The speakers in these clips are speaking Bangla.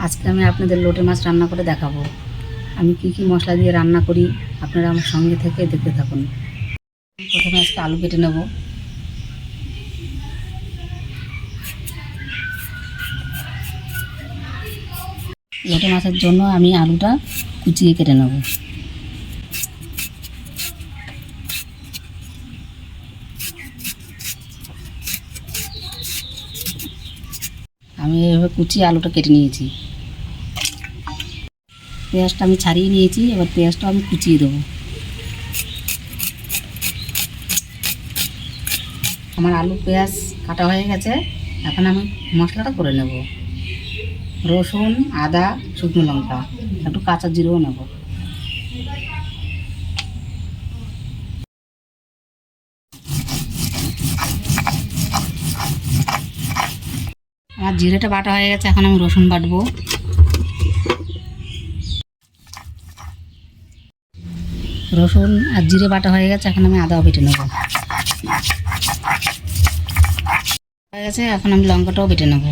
আজকে আমি আপনাদের লোটে মাছ রান্না করে দেখাবো। আমি কি কি মশলা দিয়ে রান্না করি আপনারা আমার সঙ্গে থেকে দেখতে থাকুন। প্রথমে আজকে আলু কেটে নেব। লোটে মাছের জন্য আমি আলুটা কুচিয়ে কেটে নেব। আমি এভাবে কুচিয়ে আলুটা কেটে নিয়েছি। পেঁয়াজটা আমি ছাড়িয়ে নিয়েছি, এবার পেঁয়াজটা আমি কুচিয়ে দেবো। আমার আলু পেঁয়াজ কাটা হয়ে গেছে, এখন আমি মশলাটা করে নেব। রসুন, আদা, শুকনো লঙ্কা, একটু কাঁচা জিরেও নেব। আমার জিরেটা বাটা হয়ে গেছে, এখন আমি রসুন বাটবো। রসুন আর জিরে বাটা হয়ে গেছে, এখন আমি আদাও বেটে নেব। হয়ে গেছে, এখন আমি লঙ্কাটাও বেটে নেব।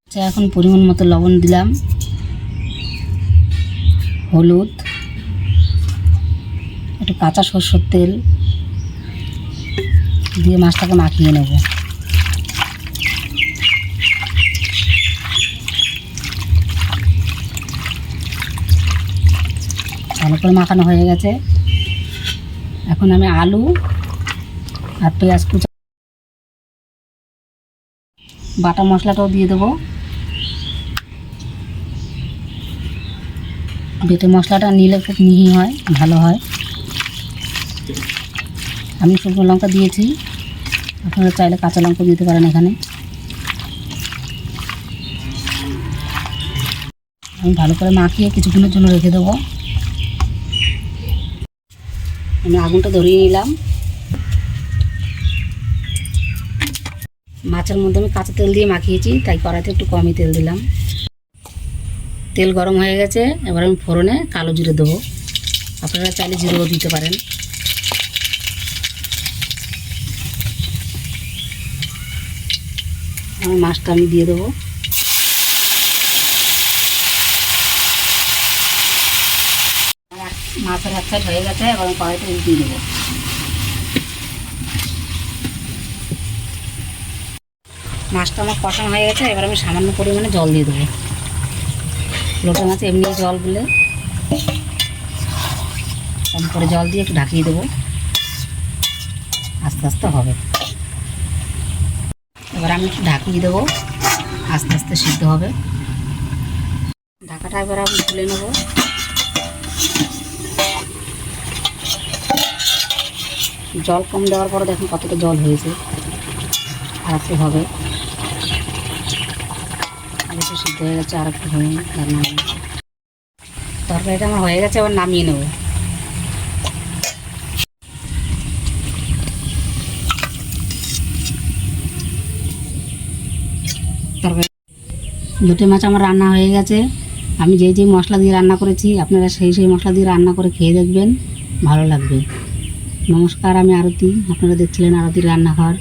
আচ্ছা, এখন পরিমাণ মতো লবণ দিলাম, হলুদ, একটু কাঁচা সরষের তেল দিয়ে মাছটাকে মাখিয়ে নেব। ভালো করে মাখানো হয়ে গেছে, এখন আমি আলু আর পেঁয়াজ কুচা বাটা মশলাটাও দিয়ে দেবো। বেটে মশলাটা নিলে খুব মিহি হয়, ভালো হয়। আমি শুকনো লঙ্কা দিয়েছি, আপনারা চাইলে কাঁচা লঙ্কা দিতে পারেন। এখানে আমি ভালো করে মাখিয়ে কিছুক্ষণের জন্য রেখে দেবো। আমি আগুনটা ধরিয়ে নিলাম। মাছের মধ্যে আমি কাঁচা তেল দিয়ে মাখিয়েছি, তাই কড়াইতে একটু কমই তেল দিলাম। তেল গরম হয়ে গেছে, এবার আমি ফোড়নে কালো জিরে দেবো। আপনারা চাইলে জিরেও দিতে পারেন। আমার মাছটা আমি দিয়ে দেবো। মাছের এক সাইড হয়ে গেছে, এবার আমি কড়াইটা উল্টিয়ে দেবো। মাছটা আমার কষানো হয়ে গেছে, এবার আমি সামান্য পরিমাণে জল দিয়ে দেবো। লোটে মাছ এমনি জল গুলে কম করে জল দিয়ে একটু ঢাকিয়ে দেবো, আস্তে আস্তে হবে। এবার আমি একটু ঢাকিয়ে দেবো, আস্তে আস্তে সিদ্ধ হবে। ঢাকাটা এবার আমি তুলে নেব। জল কম দেওয়ার পরে দেখুন কতটা জল হয়েছে, আর একটু হবে। আর একটু সিদ্ধ হয়ে গেছে, আর একটু হয়ে তরকারিটা আমার হয়ে গেছে, এবার নামিয়ে নেব। তরকারি লোটে মাছ আমার রান্না হয়ে গেছে। আমি যেই মশলা দিয়ে রান্না করেছি, আপনারা সেই মশলা দিয়ে রান্না করে খেয়ে দেখবেন, ভালো লাগবে। নমস্কার, আমি আরতি, আপনারা দেখছিলেন আরতির রান্নাঘর।